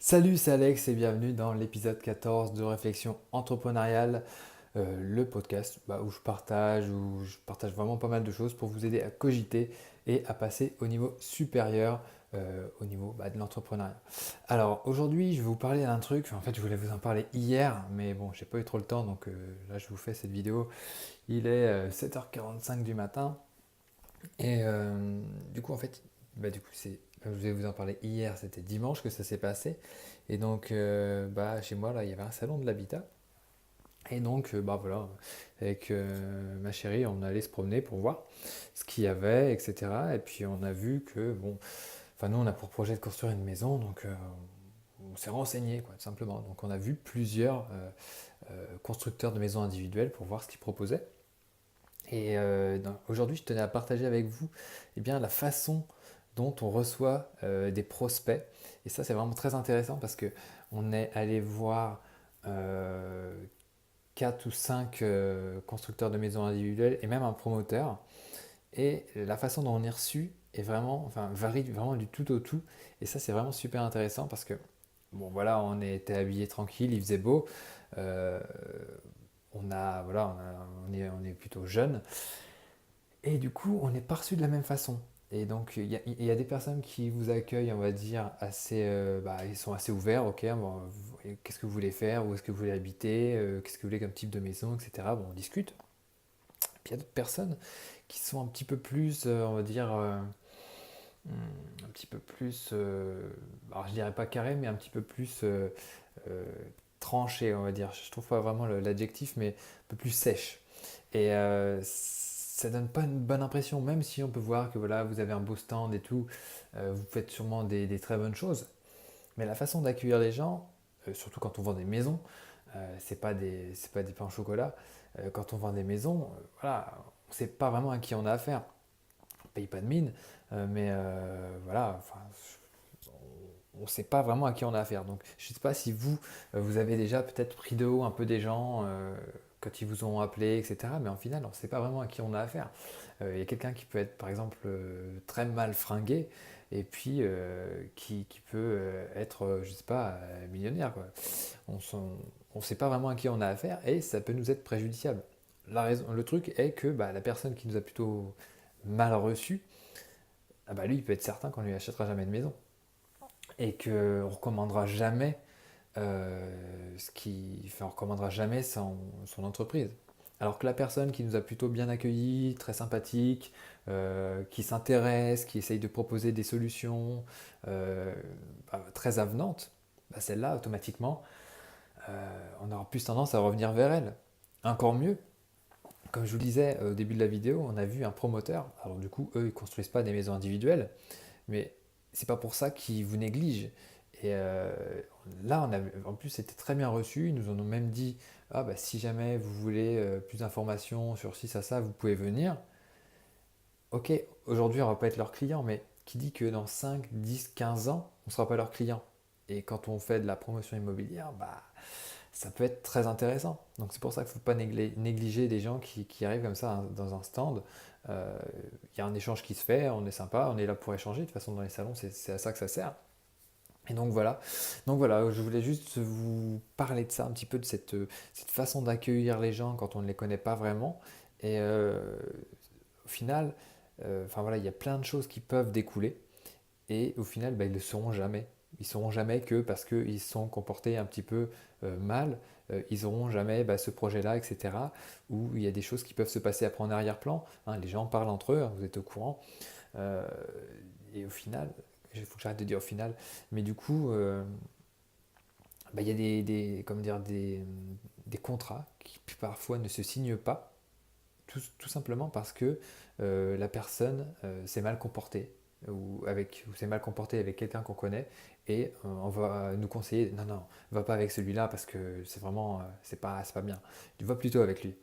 Salut, c'est Alex et bienvenue dans l'épisode 14 de Réflexion entrepreneuriale, le podcast où je partage vraiment pas mal de choses pour vous aider à cogiter et à passer au niveau supérieur, au niveau de l'entrepreneuriat. Alors aujourd'hui, je vais vous parler d'un truc, en fait je voulais vous en parler hier, mais bon, j'ai pas eu trop le temps, donc là je vous fais cette vidéo. Il est 7h45 du matin et du coup, en fait, je vais vous en parler hier, c'était dimanche que ça s'est passé. Et donc, chez moi, là, il y avait un salon de l'habitat. Et donc, voilà, avec ma chérie, on allait se promener pour voir ce qu'il y avait, etc. Et puis, on a vu que, bon, enfin, nous, on a pour projet de construire une maison, donc on s'est renseigné, quoi, tout simplement. Donc, on a vu plusieurs constructeurs de maisons individuelles pour voir ce qu'ils proposaient. Et aujourd'hui, je tenais à partager avec vous la façon dont on reçoit des prospects. Et ça, c'est vraiment très intéressant parce que on est allé voir euh, 4 ou 5 constructeurs de maisons individuelles et même un promoteur. Et la façon dont on est reçu est vraiment, enfin, varie vraiment du tout au tout. Et ça, c'est vraiment super intéressant parce que, bon, voilà, on était habillés tranquille, il faisait beau. Euh, on est plutôt jeune. Et du coup, on n'est pas reçu de la même façon. Et donc, il y a des personnes qui vous accueillent, on va dire, assez, ils sont assez ouverts, ok, bon, qu'est-ce que vous voulez faire, où est-ce que vous voulez habiter, qu'est-ce que vous voulez comme type de maison, etc. Bon, on discute. Puis il y a d'autres personnes qui sont un petit peu plus, on va dire, un petit peu plus, alors je dirais pas carré, mais un petit peu plus euh, tranché, on va dire. Je trouve pas vraiment l'adjectif, mais un peu plus sèche. Et ça donne pas une bonne impression, même si on peut voir que voilà, vous avez un beau stand et tout, vous faites sûrement des très bonnes choses. Mais la façon d'accueillir les gens, surtout quand on vend des maisons, c'est pas des pains au chocolat. Quand on vend des maisons, voilà, on ne sait pas vraiment à qui on a affaire. On ne paye pas de mine, mais voilà, enfin, on ne sait pas vraiment à qui on a affaire. Donc, je ne sais pas si vous avez déjà peut-être pris de haut un peu des gens quand ils vous ont appelé, etc. Mais en final, on ne sait pas vraiment à qui on a affaire. Il y a quelqu'un qui peut être, par exemple, très mal fringué et puis qui peut être, je ne sais pas, millionnaire, quoi. On ne sait pas vraiment à qui on a affaire et ça peut nous être préjudiciable. Le truc est que la personne qui nous a plutôt mal reçu, lui, il peut être certain qu'on ne lui achètera jamais de maison et qu'on ne recommandera jamais on recommandera jamais son entreprise. Alors que la personne qui nous a plutôt bien accueillis, très sympathique, qui s'intéresse, qui essaye de proposer des solutions très avenantes, celle-là, automatiquement, on aura plus tendance à revenir vers elle. Encore mieux, comme je vous le disais au début de la vidéo, on a vu un promoteur. Alors du coup, eux, ils ne construisent pas des maisons individuelles, mais c'est pas pour ça qu'ils vous négligent. Et là, en plus, c'était très bien reçu. Ils nous en ont même dit, ah si jamais vous voulez plus d'informations sur ci, ça, vous pouvez venir. Ok, aujourd'hui, on va pas être leur client, mais qui dit que dans 5, 10, 15 ans, on ne sera pas leur client. Et quand on fait de la promotion immobilière, ça peut être très intéressant. Donc c'est pour ça qu'il ne faut pas négliger des gens qui arrivent comme ça dans un stand. Il y a un échange qui se fait, on est sympa, on est là pour échanger. De toute façon, dans les salons, c'est à ça que ça sert. Et donc voilà. Donc voilà, je voulais juste vous parler de ça, un petit peu de cette façon d'accueillir les gens quand on ne les connaît pas vraiment. Et au final, enfin voilà, il y a plein de choses qui peuvent découler. Et au final, ils ne le sauront jamais. Ils ne sauront jamais que parce qu'ils se sont comportés un petit peu mal, ils n'auront jamais ce projet-là, etc. Où il y a des choses qui peuvent se passer après en arrière-plan, hein. Les gens parlent entre eux, hein, vous êtes au courant. Euh, et au final, il faut que j'arrête de dire au final, mais du coup, il y a comment dire, des contrats qui parfois ne se signent pas, tout simplement parce que la personne s'est mal comportée ou s'est mal comportée avec quelqu'un qu'on connaît et on va nous conseiller non, non, va pas avec celui-là parce que c'est vraiment c'est pas bien, tu vas plutôt avec lui.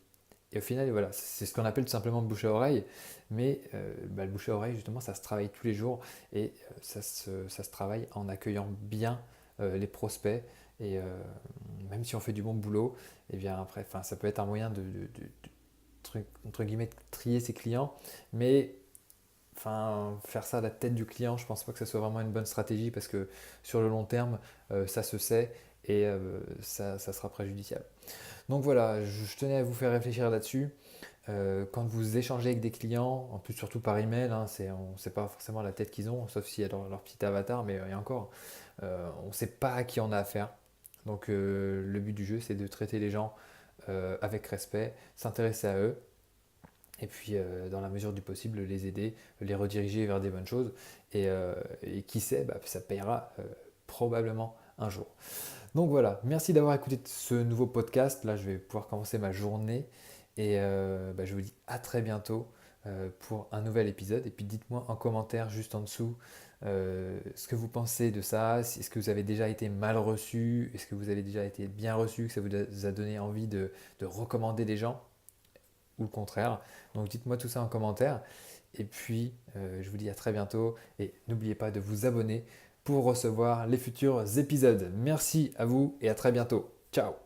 Et au final, voilà, c'est ce qu'on appelle tout simplement le bouche à oreille, mais le bouche à oreille, justement, ça se travaille tous les jours et ça se travaille en accueillant bien les prospects. Et même si on fait du bon boulot, et bien après, enfin, ça peut être un moyen entre guillemets, de trier ses clients, mais faire ça à la tête du client, je pense pas que ce soit vraiment une bonne stratégie parce que sur le long terme, ça se sait et ça sera préjudiciable. Donc voilà, je tenais à vous faire réfléchir là-dessus. Quand vous échangez avec des clients, en plus surtout par email, hein, on ne sait pas forcément la tête qu'ils ont, sauf s'il y a leur petit avatar, mais et encore, on ne sait pas à qui on a affaire. Donc le but du jeu, c'est de traiter les gens avec respect, s'intéresser à eux, et puis dans la mesure du possible, les aider, les rediriger vers des bonnes choses, et qui sait, ça payera probablement un jour. Donc voilà, merci d'avoir écouté ce nouveau podcast. Là, je vais pouvoir commencer ma journée et je vous dis à très bientôt pour un nouvel épisode. Et puis dites-moi en commentaire juste en dessous ce que vous pensez de ça. Est-ce que vous avez déjà été mal reçu? Est-ce que vous avez déjà été bien reçu? Que ça vous a donné envie de recommander des gens? Ou le contraire. Donc dites-moi tout ça en commentaire. Et puis, je vous dis à très bientôt. Et n'oubliez pas de vous abonner pour recevoir les futurs épisodes. Merci à vous et à très bientôt. Ciao!